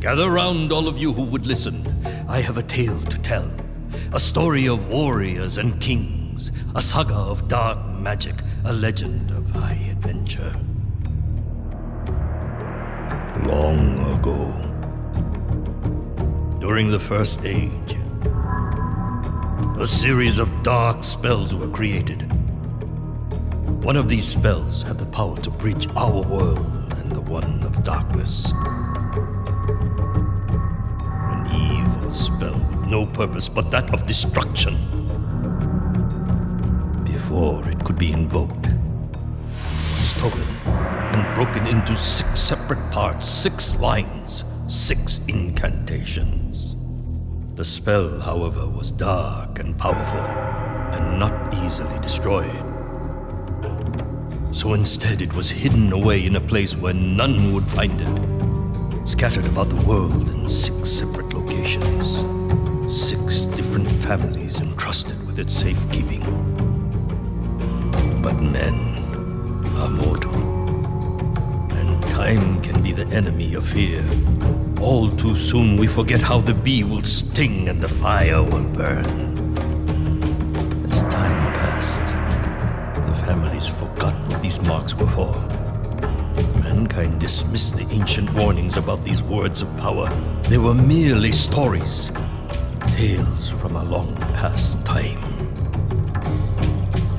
Gather round, all of you who would listen. I have a tale to tell. A story of warriors and kings. A saga of dark magic. A legend of high adventure. Long ago, during the First Age, a series of dark spells were created. One of these spells had the power to bridge our world and the one of darkness. An evil spell with no purpose but that of destruction. Before it could be invoked, stolen and broken into 6 separate parts, 6 lines, 6 incantations. The spell, however, was dark and powerful and not easily destroyed. So instead it was hidden away in a place where none would find it, scattered about the world in 6 separate locations, 6 different families entrusted with its safekeeping. But men are mortal, and time can be the enemy of fear. All too soon we forget how the bee will sting and the fire will burn. As time passed, the families forgot what these marks were for. Mankind dismissed the ancient warnings about these words of power. They were merely stories, tales from a long past time.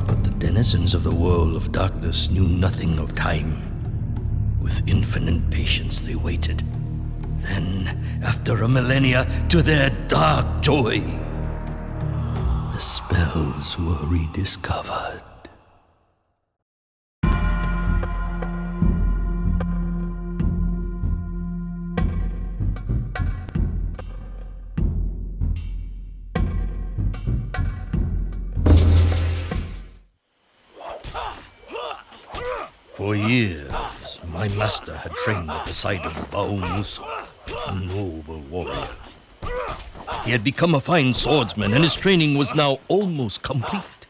But the denizens of the world of darkness knew nothing of time. With infinite patience they waited. Then, after a millennia, to their dark joy, the spells were rediscovered. For years, my master had trained at the side of Baumusu, a noble warrior. He had become a fine swordsman, and his training was now almost complete.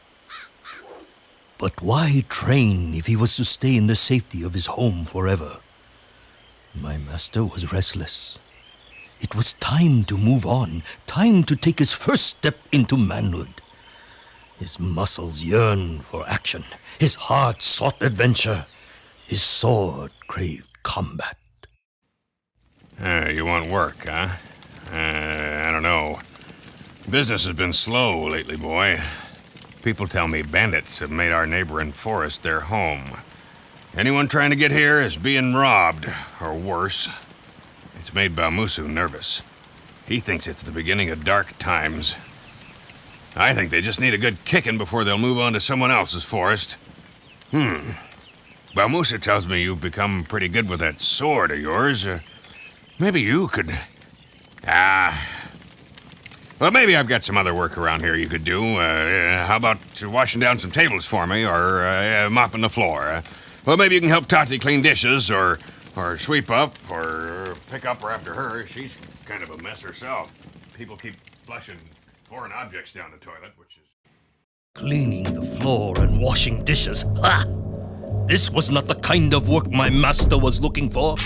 But why train if he was to stay in the safety of his home forever? My master was restless. It was time to move on, time to take his first step into manhood. His muscles yearned for action. His heart sought adventure. His sword craved combat. You want work, huh? I don't know. Business has been slow lately, boy. People tell me bandits have made our neighboring forest their home. Anyone trying to get here is being robbed, or worse. It's made Baumusu nervous. He thinks it's the beginning of dark times. I think they just need a good kicking before they'll move on to someone else's forest. Baumusu tells me you've become pretty good with that sword of yours. Maybe you could... Well, maybe I've got some other work around here you could do. How about washing down some tables for me, or mopping the floor? Well, maybe you can help Tati clean dishes, or sweep up, or pick up her after her. She's kind of a mess herself. People keep flushing foreign objects down the toilet, which is... Cleaning the floor and washing dishes. Ha! This was not the kind of work my master was looking for.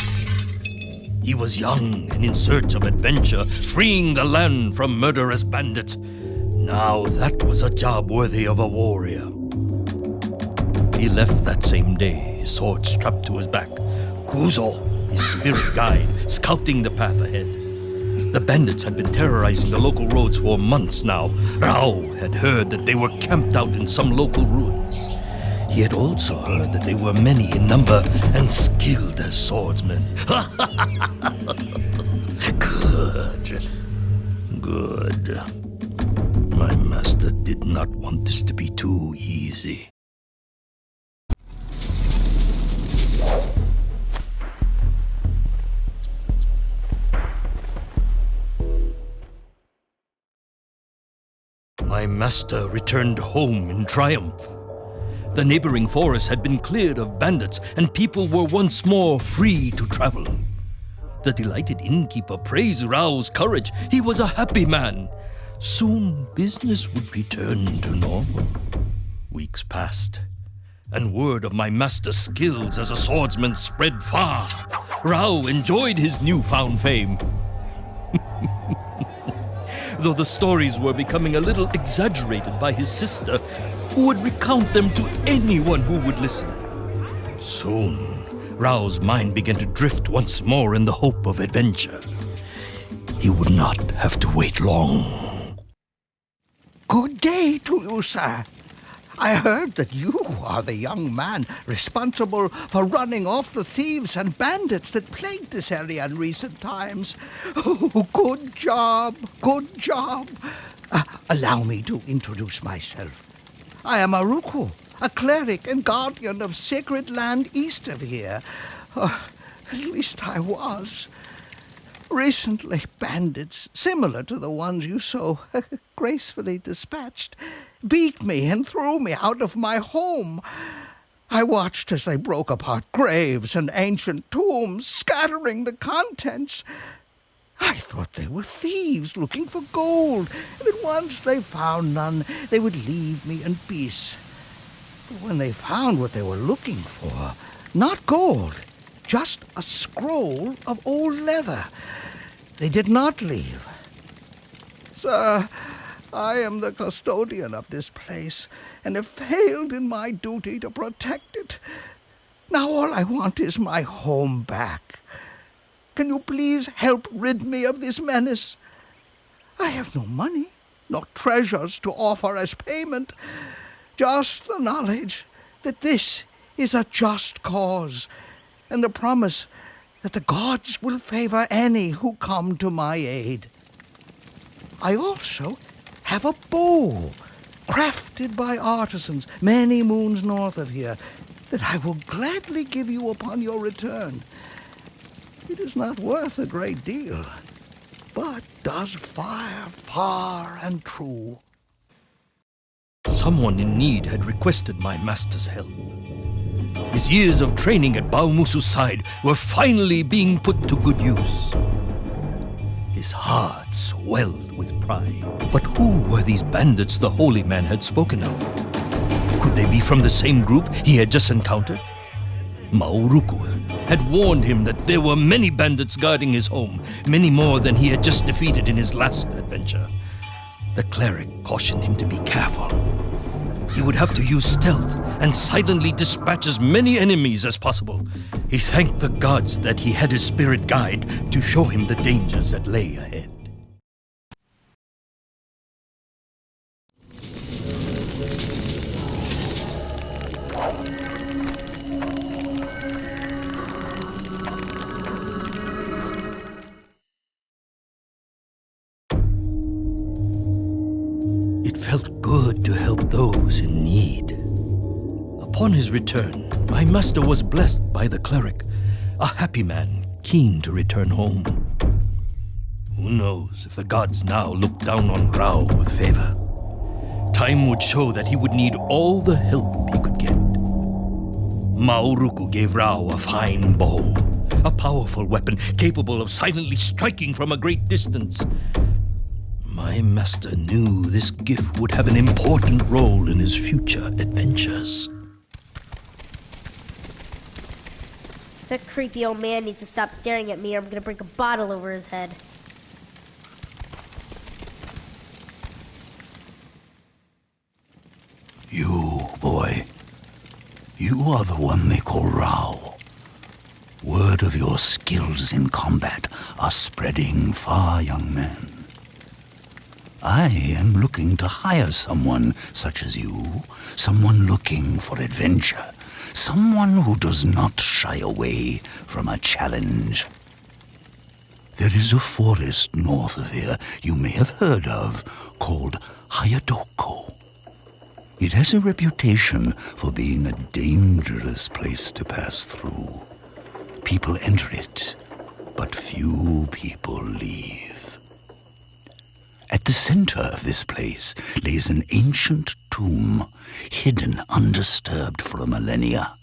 He was young and in search of adventure, freeing the land from murderous bandits. Now that was a job worthy of a warrior. He left that same day, his sword strapped to his back. Kuzo, his spirit guide, scouting the path ahead. The bandits had been terrorizing the local roads for months now. Rao had heard that they were camped out in some local ruins. He had also heard that they were many in number and skilled as swordsmen. Good. My master did not want this to be too easy. My master returned home in triumph. The neighboring forest had been cleared of bandits, and people were once more free to travel. The delighted innkeeper praised Rao's courage. He was a happy man. Soon business would return to normal. Weeks passed, and word of my master's skills as a swordsman spread far. Rao enjoyed his newfound fame. Though the stories were becoming a little exaggerated by his sister, who would recount them to anyone who would listen. Soon, Rao's mind began to drift once more in the hope of adventure. He would not have to wait long. Good day to you, sir. I heard that you are the young man responsible for running off the thieves and bandits that plagued this area in recent times. Oh, good job, good job. Allow me to introduce myself. I am Aruku, a cleric and guardian of sacred land east of here. At least I was. Recently, bandits, similar to the ones you so gracefully dispatched, beat me and threw me out of my home. I watched as they broke apart graves and ancient tombs, scattering the contents. I thought they were thieves looking for gold, and that once they found none, they would leave me in peace. But when they found what they were looking for, not gold, just a scroll of old leather, they did not leave. Sir, I am the custodian of this place, and have failed in my duty to protect it. Now all I want is my home back. Can you please help rid me of this menace? I have no money, no treasures to offer as payment, just the knowledge that this is a just cause, and the promise that the gods will favor any who come to my aid. I also have a bow, crafted by artisans many moons north of here, that I will gladly give you upon your return. It is not worth a great deal, but does fire far and true. Someone in need had requested my master's help. His years of training at Baumusu's side were finally being put to good use. His heart swelled with pride. But who were these bandits the holy man had spoken of? Could they be from the same group he had just encountered? Mauruku had warned him that there were many bandits guarding his home, many more than he had just defeated in his last adventure. The cleric cautioned him to be careful. He would have to use stealth and silently dispatch as many enemies as possible. He thanked the gods that he had his spirit guide to show him the dangers that lay ahead. It felt good to help those in need. Upon his return, my master was blessed by the cleric, a happy man keen to return home. Who knows if the gods now look down on Rao with favor? Time would show that he would need all the help he could get. Mauruku gave Rao a fine bow, a powerful weapon capable of silently striking from a great distance. My master knew this gift would have an important role in his future adventures. That creepy old man needs to stop staring at me or I'm gonna break a bottle over his head. You, boy. You are the one they call Rao. Word of your skills in combat are spreading far, young man. I am looking to hire someone such as you, someone looking for adventure, someone who does not shy away from a challenge. There is a forest north of here you may have heard of called Hayadoko. It has a reputation for being a dangerous place to pass through. People enter it, but few people leave. At the center of this place lays an ancient tomb, hidden undisturbed for a millennia,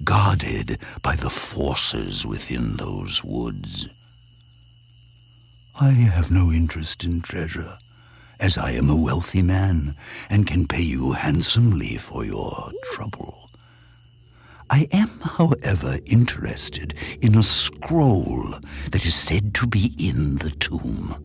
guarded by the forces within those woods. I have no interest in treasure, as I am a wealthy man and can pay you handsomely for your trouble. I am, however, interested in a scroll that is said to be in the tomb.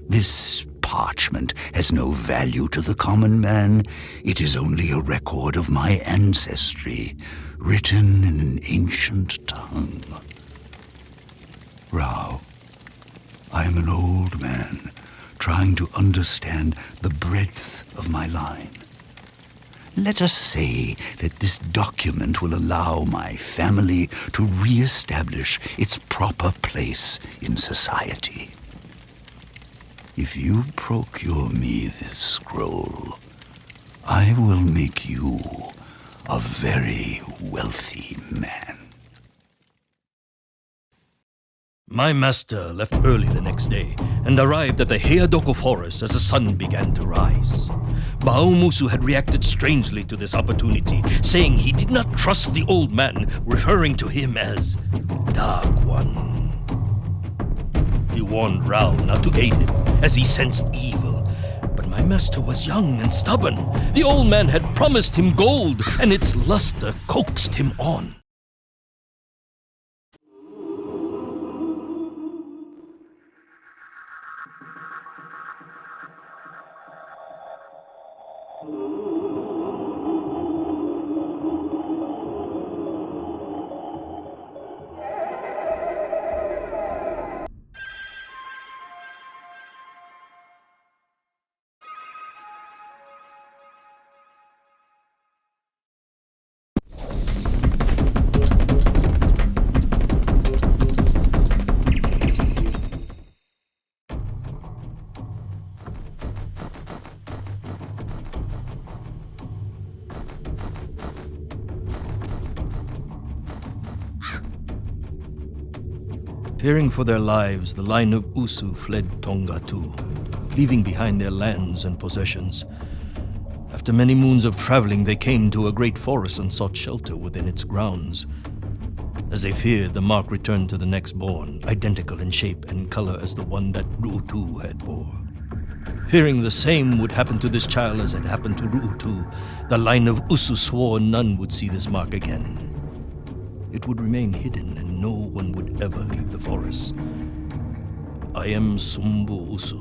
This parchment has no value to the common man. It is only a record of my ancestry, written in an ancient tongue. Rao, I am an old man trying to understand the breadth of my line. Let us say that this document will allow my family to re-establish its proper place in society. If you procure me this scroll, I will make you a very wealthy man. My master left early the next day and arrived at the Heiadoko forest as the sun began to rise. Baumusu had reacted strangely to this opportunity, saying he did not trust the old man, referring to him as Dark One. He warned Rao not to aid him, as he sensed evil. But my master was young and stubborn. The old man had promised him gold, and its luster coaxed him on. Fearing for their lives, the line of Usu fled Tongatu, leaving behind their lands and possessions. After many moons of traveling, they came to a great forest and sought shelter within its grounds. As they feared, the mark returned to the next born, identical in shape and color as the one that Ruutu had bore. Fearing the same would happen to this child as had happened to Ruutu, the line of Usu swore none would see this mark again. It would remain hidden and no one would ever leave the forest. I am Sumbu Usu,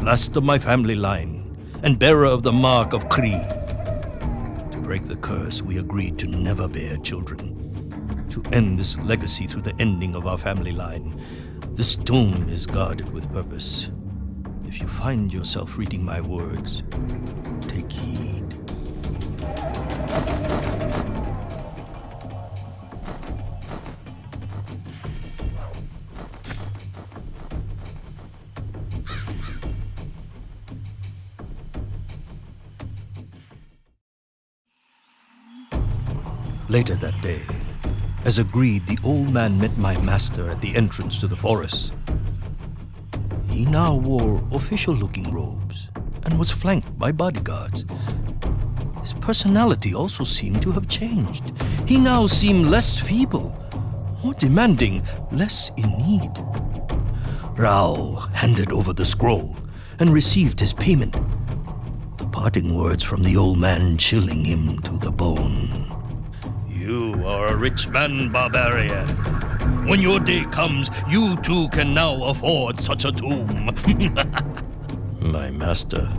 last of my family line, and bearer of the Mark of Kri. To break the curse, we agreed to never bear children. To end this legacy through the ending of our family line, this tomb is guarded with purpose. If you find yourself reading my words, take heed. Later that day, as agreed, the old man met my master at the entrance to the forest. He now wore official-looking robes and was flanked by bodyguards. His personality also seemed to have changed. He now seemed less feeble, more demanding, less in need. Rao handed over the scroll and received his payment, the parting words from the old man chilling him to the bone. You are a rich man, barbarian. When your day comes, you too can now afford such a tomb. My master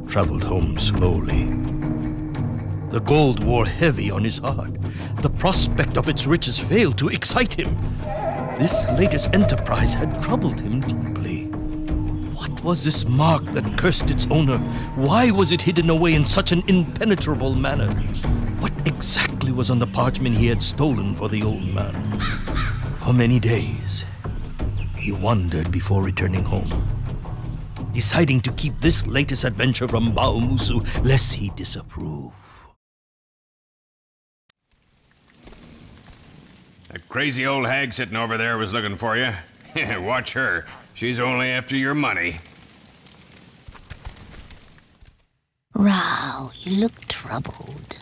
traveled home slowly. The gold wore heavy on his heart. The prospect of its riches failed to excite him. This latest enterprise had troubled him deeply. What was this mark that cursed its owner? Why was it hidden away in such an impenetrable manner? What exactly was on the parchment he had stolen for the old man? For many days, he wandered before returning home, deciding to keep this latest adventure from Baumusu lest he disapprove. That crazy old hag sitting over there was looking for you. Watch her. She's only after your money. Rao, you look troubled.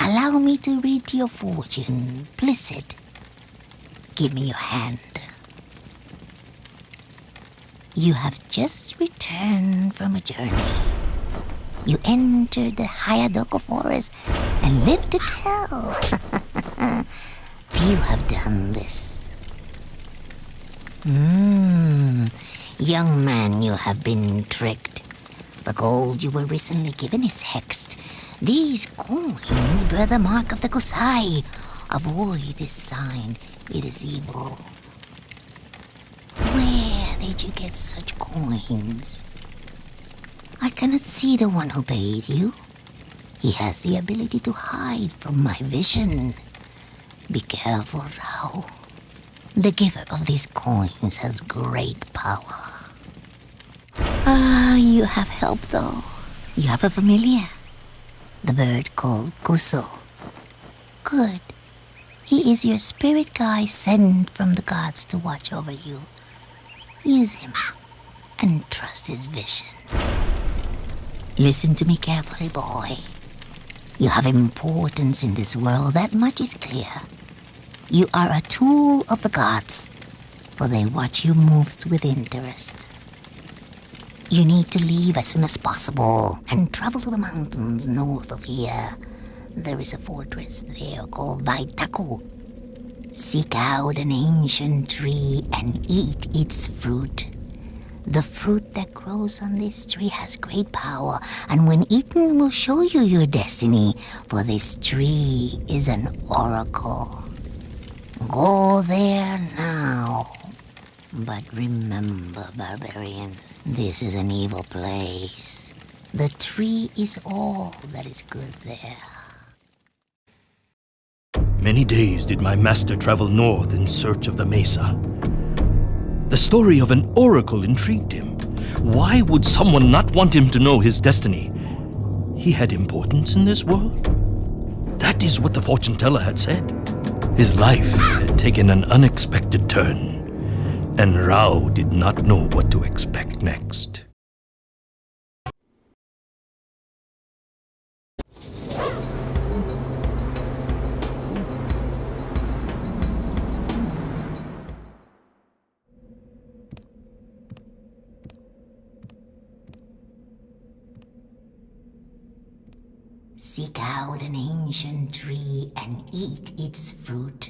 Allow me to read your fortune, Blissed. Give me your hand. You have just returned from a journey. You entered the Heiadoko forest and lived to tell. you have done this. Young man, you have been tricked. The gold you were recently given is hexed. These coins bear the mark of the Kusai. Avoid this sign. It is evil. Where did you get such coins? I cannot see the one who paid you. He has the ability to hide from my vision. Be careful, Rao. The giver of these coins has great power. You have help, though. You have a familiar. The bird called Kuso. Good. He is your spirit guide sent from the gods to watch over you. Use him and trust his vision. Listen to me carefully, boy. You have importance in this world, that much is clear. You are a tool of the gods, for they watch you move with interest. You need to leave as soon as possible and travel to the mountains north of here. There is a fortress there called Vaitaku. Seek out an ancient tree and eat its fruit. The fruit that grows on this tree has great power, and when eaten will show you your destiny, for this tree is an oracle. Go there now. But remember, barbarian, this is an evil place. The tree is all that is good there. Many days did my master travel north in search of the mesa. The story of an oracle intrigued him. Why would someone not want him to know his destiny? He had importance in this world? That is what the fortune teller had said. His life had taken an unexpected turn, and Rao did not know what to expect next. Seek out an ancient tree and eat its fruit.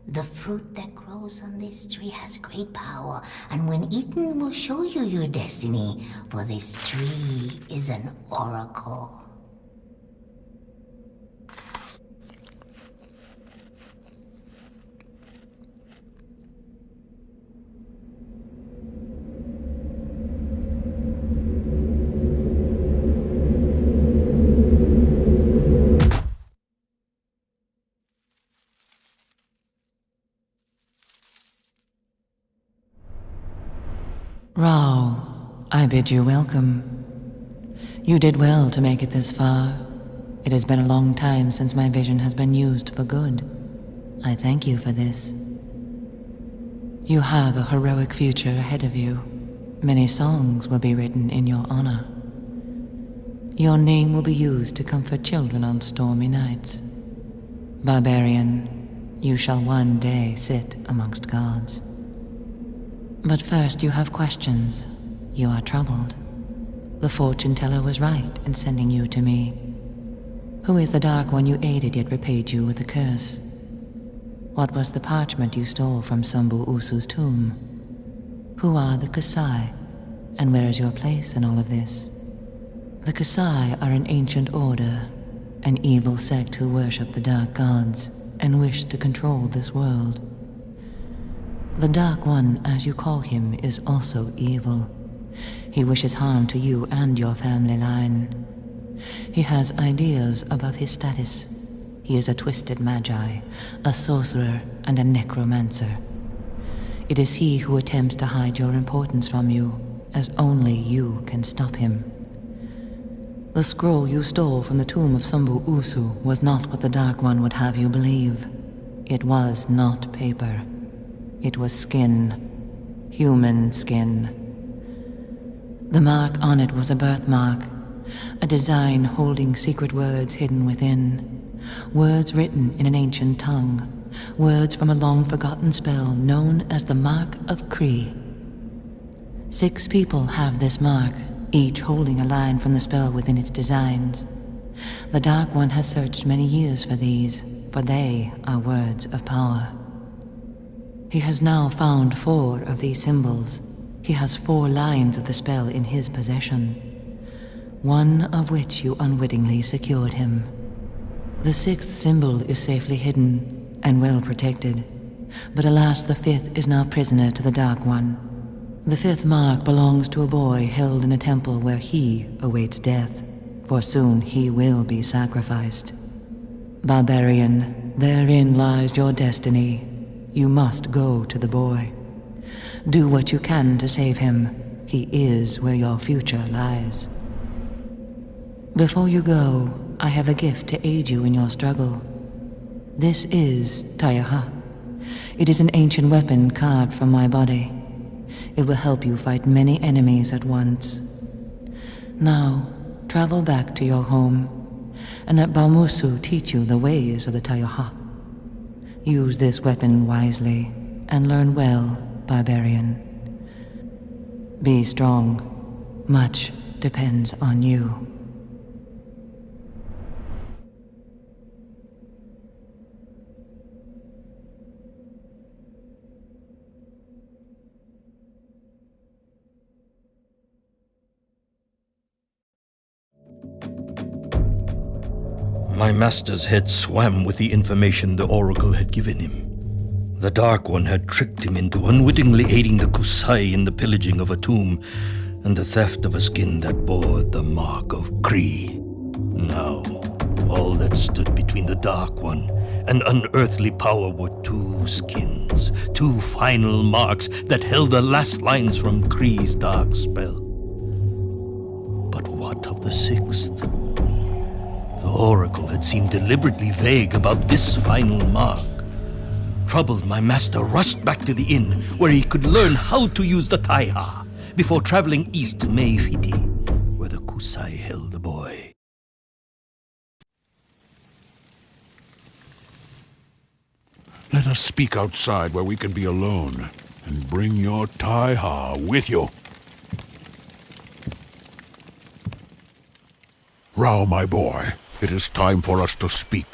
The fruit that grows on this tree has great power, and when eaten will show you your destiny, for this tree is an oracle. Rao, I bid you welcome. You did well to make it this far. It has been a long time since my vision has been used for good. I thank you for this. You have a heroic future ahead of you. Many songs will be written in your honor. Your name will be used to comfort children on stormy nights. Barbarian, you shall one day sit amongst gods. But first you have questions. You are troubled. The fortune teller was right in sending you to me. Who is the Dark One you aided yet repaid you with a curse? What was the parchment you stole from Sambu Usu's tomb? Who are the Kusai, and where is your place in all of this? The Kusai are an ancient order, an evil sect who worship the dark gods and wish to control this world. The Dark One, as you call him, is also evil. He wishes harm to you and your family line. He has ideas above his status. He is a twisted magi, a sorcerer, and a necromancer. It is he who attempts to hide your importance from you, as only you can stop him. The scroll you stole from the tomb of Sambu Usu was not what the Dark One would have you believe. It was not paper. It was skin. Human skin. The mark on it was a birthmark, a design holding secret words hidden within. Words written in an ancient tongue. Words from a long-forgotten spell known as the Mark of Kri. 6 people have this mark, each holding a line from the spell within its designs. The Dark One has searched many years for these, for they are words of power. He has now found 4 of these symbols. He has 4 lines of the spell in his possession, one of which you unwittingly secured him. The 6th symbol is safely hidden and well protected, but alas, the 5th is now prisoner to the Dark One. The 5th mark belongs to a boy held in a temple where he awaits death, for soon he will be sacrificed. Barbarian, therein lies your destiny. You must go to the boy. Do what you can to save him. He is where your future lies. Before you go, I have a gift to aid you in your struggle. This is Taiaha. It is an ancient weapon carved from my body. It will help you fight many enemies at once. Now, travel back to your home, and let Baumusu teach you the ways of the Taiaha. Use this weapon wisely, and learn well, barbarian. Be strong. Much depends on you. My master's head swam with the information the Oracle had given him. The Dark One had tricked him into unwittingly aiding the Kusai in the pillaging of a tomb and the theft of a skin that bore the Mark of Kri. Now, all that stood between the Dark One and unearthly power were 2 skins, 2 final marks that held the last lines from Kri's dark spell. But what of the 6th? The Oracle had seemed deliberately vague about this final mark. Troubled, my master rushed back to the inn where he could learn how to use the Taiha before traveling east to Meifiti, where the Kusai held the boy. Let us speak outside where we can be alone, and bring your Taiha with you. Rao, my boy, it is time for us to speak.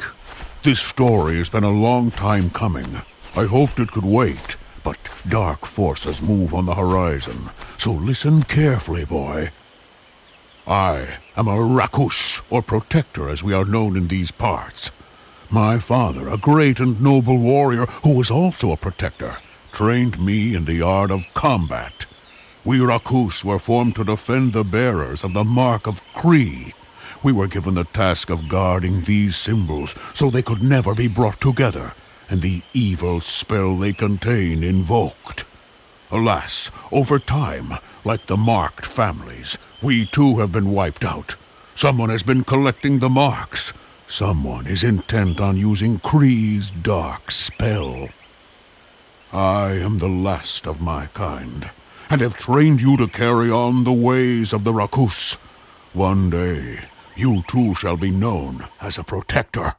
This story has been a long time coming. I hoped it could wait, but dark forces move on the horizon, so listen carefully, boy. I am a Rakus, or protector as we are known in these parts. My father, a great and noble warrior who was also a protector, trained me in the art of combat. We Rakus were formed to defend the bearers of the Mark of Kri. We were given the task of guarding these symbols so they could never be brought together, and the evil spell they contain invoked. Alas, over time, like the marked families, we too have been wiped out. Someone has been collecting the marks. Someone is intent on using Kri's dark spell. I am the last of my kind, and have trained you to carry on the ways of the Rakus. One day, you too shall be known as a protector.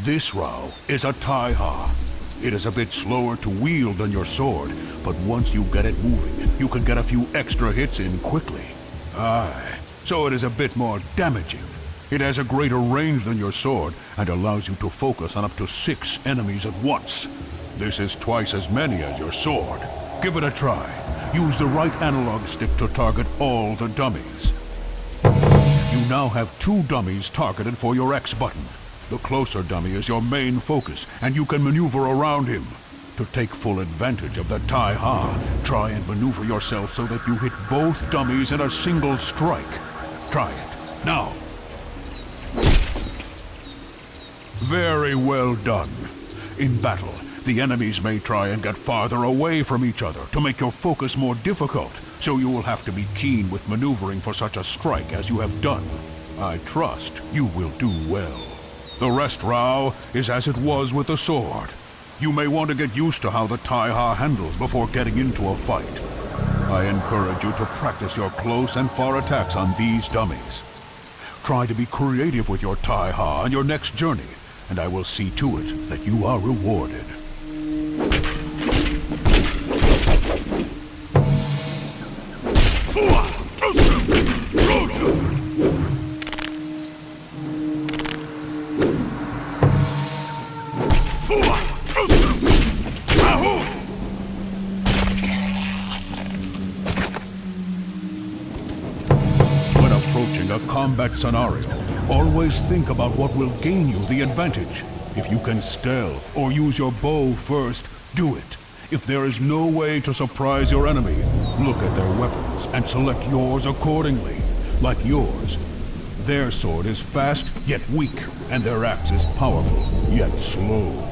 This Rao is a Taiha. It is a bit slower to wield than your sword, but once you get it moving, you can get a few extra hits in quickly. Aye, so it is a bit more damaging. It has a greater range than your sword, and allows you to focus on up to 6 enemies at once. This is twice as many as your sword. Give it a try. Use the right analog stick to target all the dummies. You now have 2 dummies targeted for your X button. The closer dummy is your main focus, and you can maneuver around him. To take full advantage of the Taiha, try and maneuver yourself so that you hit both dummies in a single strike. Try it, now. Very well done. In battle, the enemies may try and get farther away from each other to make your focus more difficult, so you will have to be keen with maneuvering for such a strike as you have done. I trust you will do well. The rest, Rao, is as it was with the sword. You may want to get used to how the Taiha handles before getting into a fight. I encourage you to practice your close and far attacks on these dummies. Try to be creative with your Taiha on your next journey, and I will see to it that you are rewarded. in a combat scenario, always think about what will gain you the advantage. If you can stealth or use your bow first, do it. If there is no way to surprise your enemy, look at their weapons and select yours accordingly. Like yours, their sword is fast yet weak, and their axe is powerful yet slow.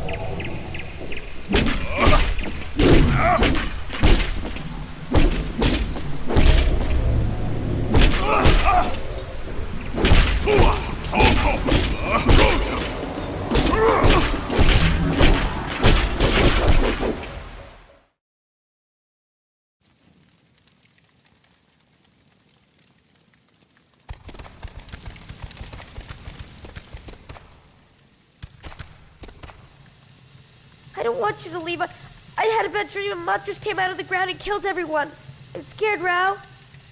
I don't want you to leave. I had a bad dream and Mutt just came out of the ground and killed everyone. I'm scared, Rao.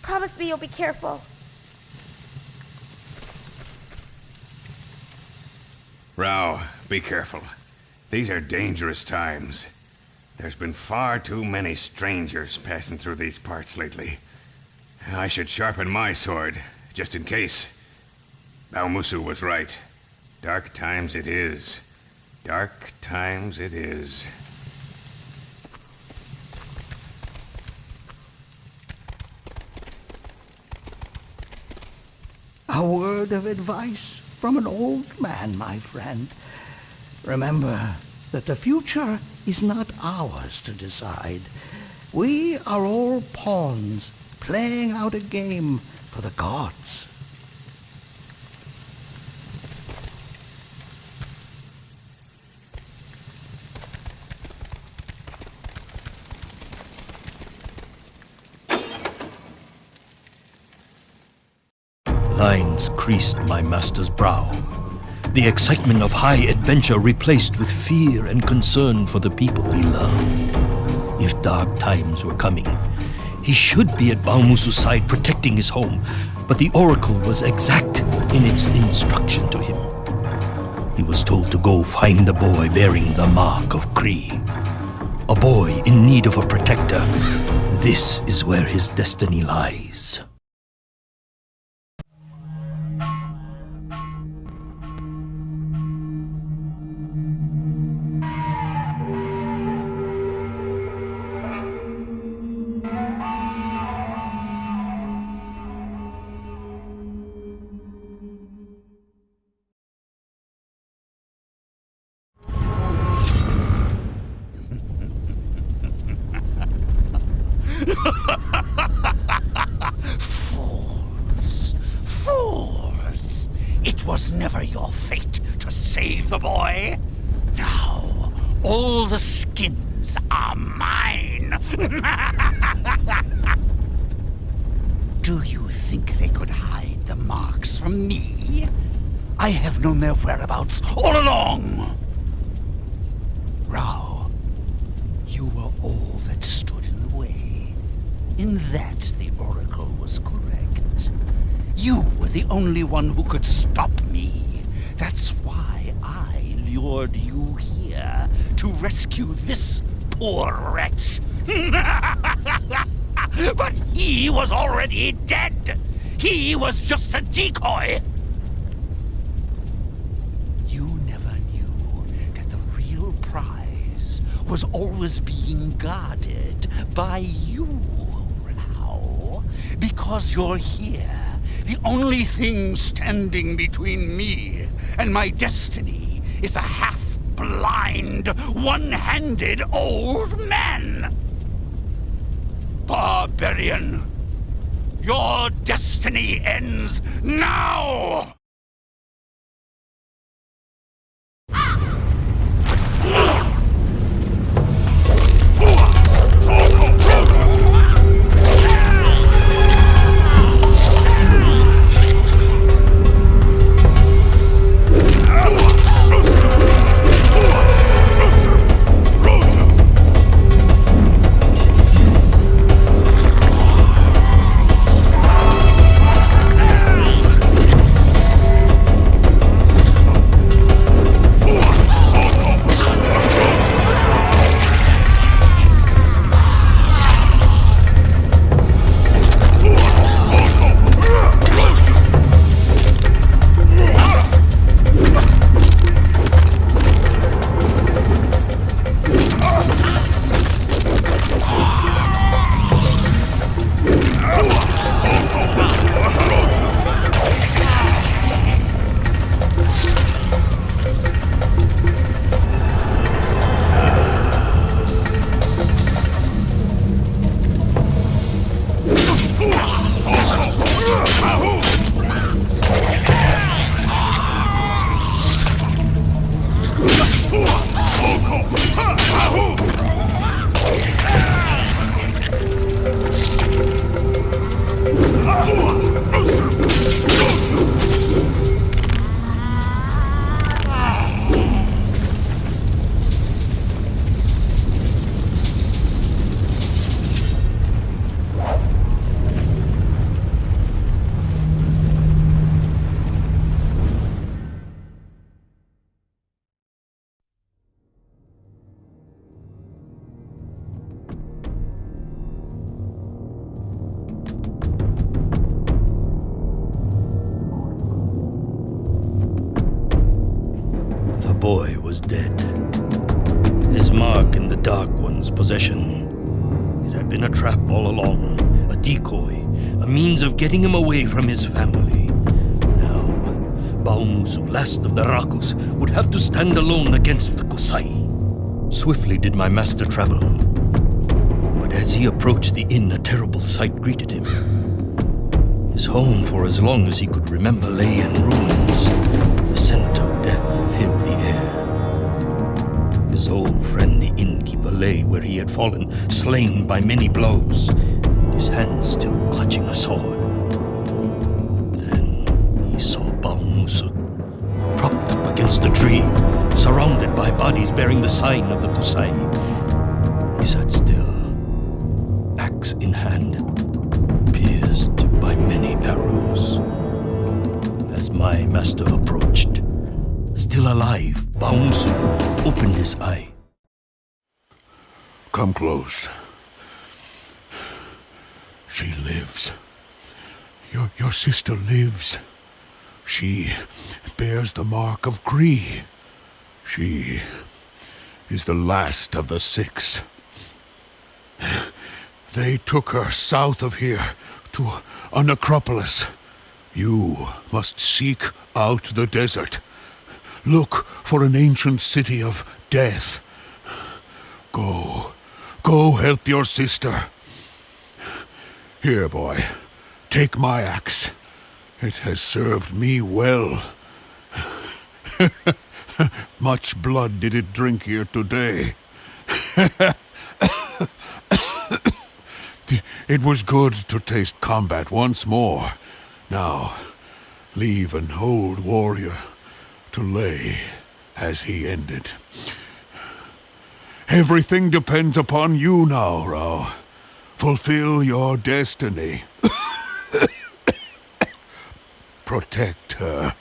Promise me you'll be careful. Rao, be careful. These are dangerous times. There's been far too many strangers passing through these parts lately. I should sharpen my sword, just in case. Baumusu was right. Dark times it is. Dark times it is. A word of advice from an old man, my friend. Remember that the future is not ours to decide. We are all pawns playing out a game for the gods. Lines creased my master's brow. The excitement of high adventure replaced with fear and concern for the people he loved. If dark times were coming, he should be at Baumusu's side protecting his home, but the oracle was exact in its instruction to him. He was told to go find the boy bearing the Mark of Kri. A boy in need of a protector. This is where his destiny lies. Fools! It was never your fate to save the boy. Now, all the skins are mine. Do you think they could hide the marks from me? I have known their whereabouts all along. Rao, you were all that stood in the way. In that, the oracle was correct. You were the only one who could stop me. That's why I lured you here, to rescue this poor wretch. But he was already dead. He was just a decoy. You never knew that the real prize was always being guarded by you, Rao. Because you're here, the only thing standing between me and my destiny is a half-blind, one-handed old man. Barbarian, your destiny ends now! boy was dead. This mark in the Dark One's possession. It had been a trap all along, a decoy, a means of getting him away from his family. Now, Baumusu, last of the Rakus, would have to stand alone against the Kusai. Swiftly did my master travel. But as he approached the inn, a terrible sight greeted him. His home, for as long as he could remember, lay in ruins. The scent of death filled the air. His old friend, the innkeeper, lay where he had fallen, slain by many blows, his hand still clutching a sword. Then he saw Baumusu, propped up against a tree, surrounded by bodies bearing the sign of the Kusai. He sat still, axe in hand, pierced by many arrows. As my master approached, still alive, Baumusu opened his eye. Come close. She lives. Your sister lives. She bears the Mark of Kri. She is the last of the 6. They took her south of here to a necropolis. You must seek out the desert. Look for an ancient city of death. Go help your sister. Here, boy, take my axe. It has served me well. Much blood did it drink here today. It was good to taste combat once more. Now, leave an old warrior to lay as he ended. Everything depends upon you now, Rao. Fulfill your destiny. Protect her.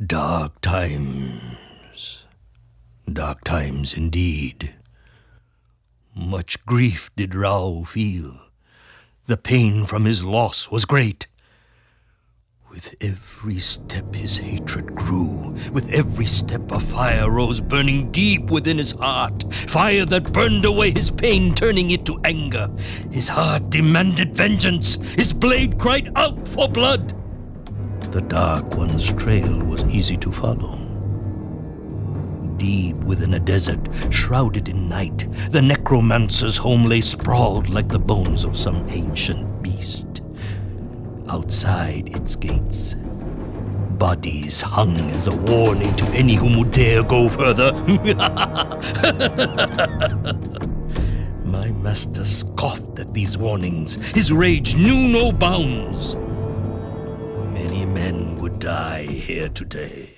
Dark times. Dark times indeed. Much grief did Rao feel. The pain from his loss was great. With every step his hatred grew. With every step a fire rose burning deep within his heart. Fire that burned away his pain, turning it to anger. His heart demanded vengeance. His blade cried out for blood. The Dark One's trail was easy to follow. Deep within a desert, shrouded in night, the necromancer's home lay sprawled like the bones of some ancient beast. Outside its gates, bodies hung as a warning to any who would dare go further. My master scoffed at these warnings. His rage knew no bounds. Many men would die here today.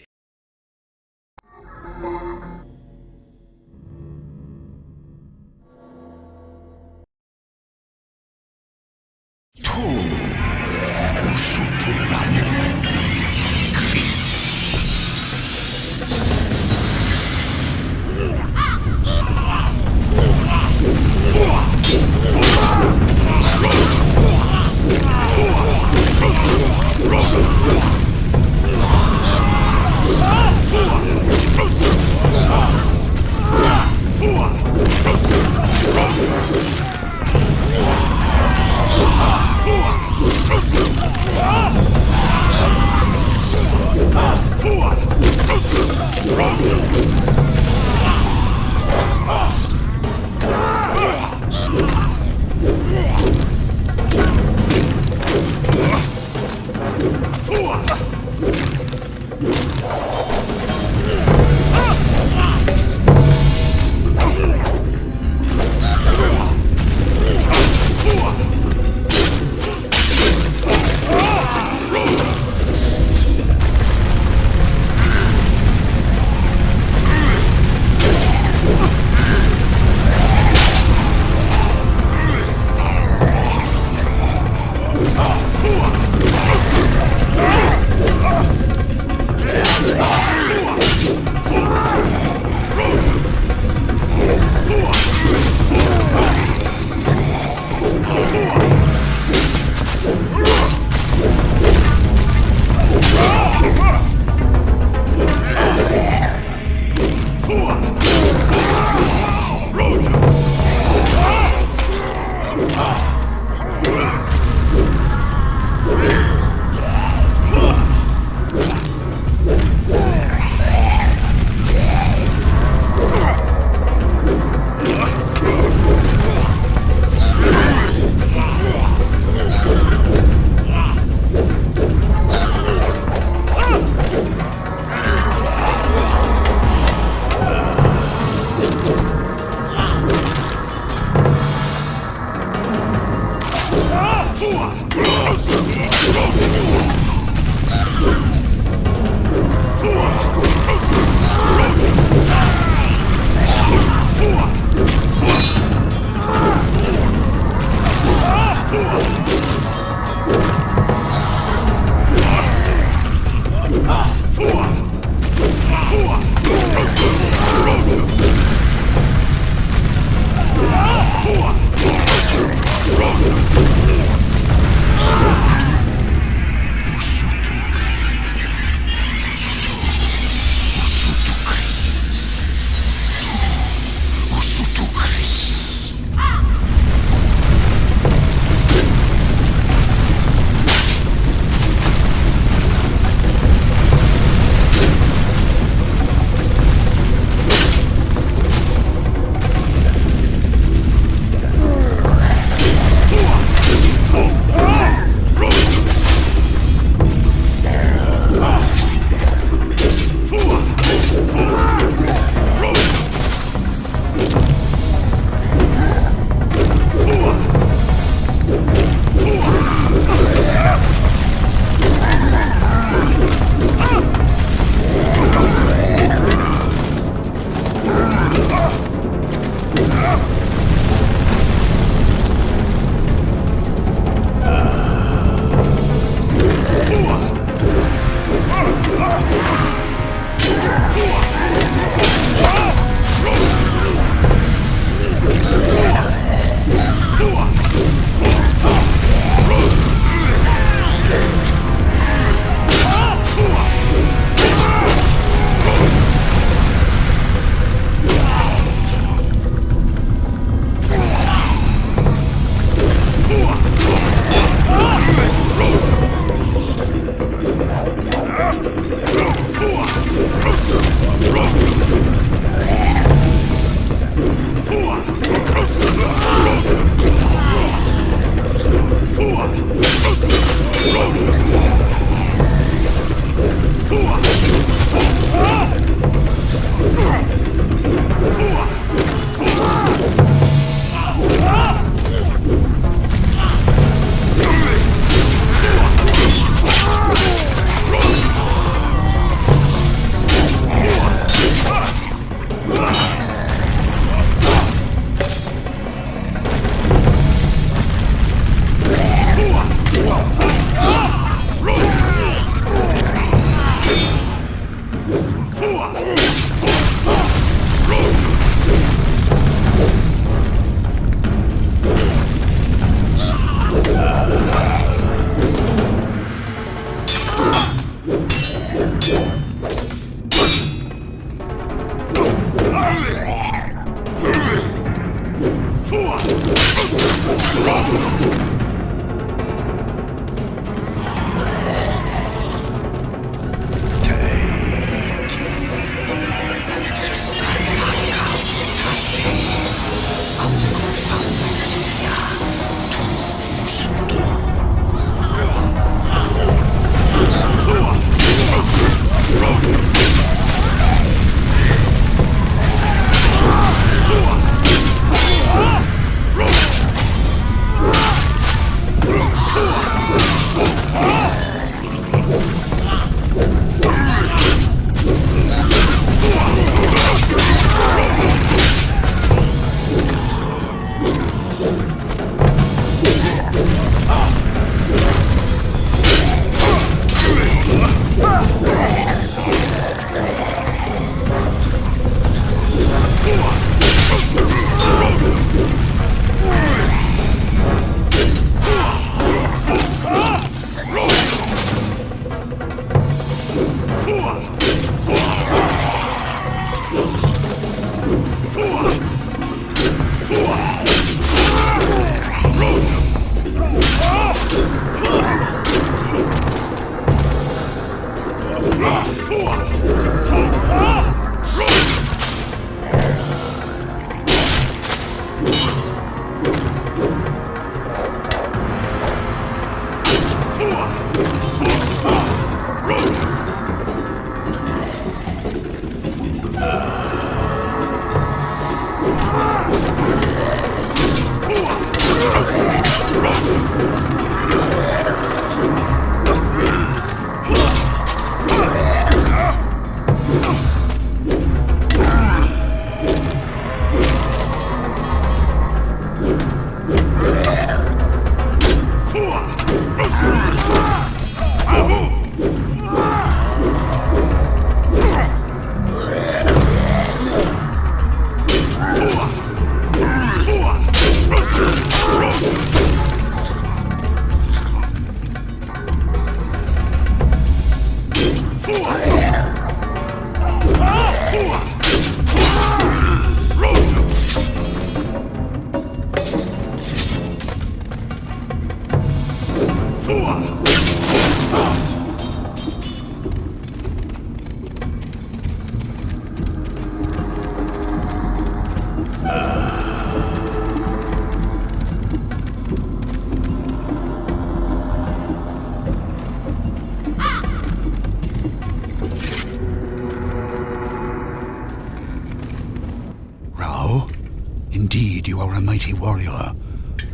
Indeed, you are a mighty warrior.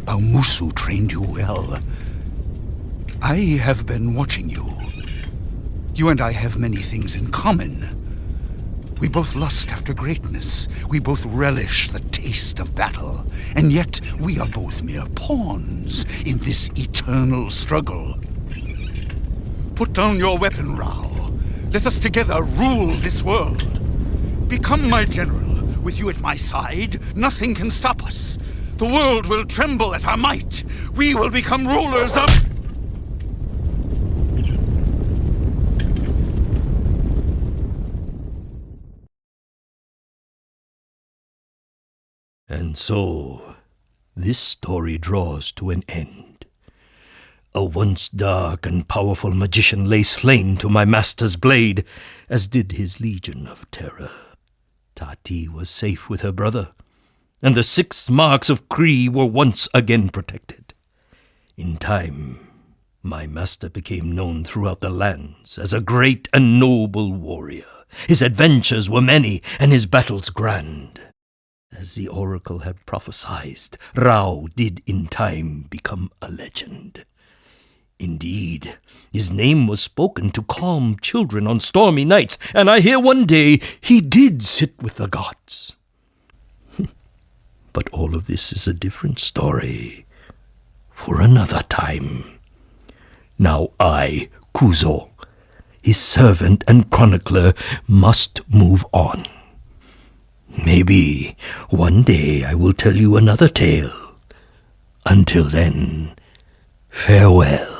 Baumusu trained you well. I have been watching you. You and I have many things in common. We both lust after greatness. We both relish the taste of battle. And yet, we are both mere pawns in this eternal struggle. Put down your weapon, Rao. Let us together rule this world. Become my general. With you at my side, nothing can stop us. The world will tremble at our might. We will become rulers of... And so, this story draws to an end. A once dark and powerful magician lay slain to my master's blade, as did his legion of terror. Tati was safe with her brother, and the 6 marks of Kri were once again protected. In time, my master became known throughout the lands as a great and noble warrior. His adventures were many, and his battles grand. As the oracle had prophesied, Rao did in time become a legend. Indeed, his name was spoken to calm children on stormy nights, and I hear one day he did sit with the gods. But all of this is a different story for another time. Now I, Kuzo, his servant and chronicler, must move on. Maybe one day I will tell you another tale. Until then, farewell.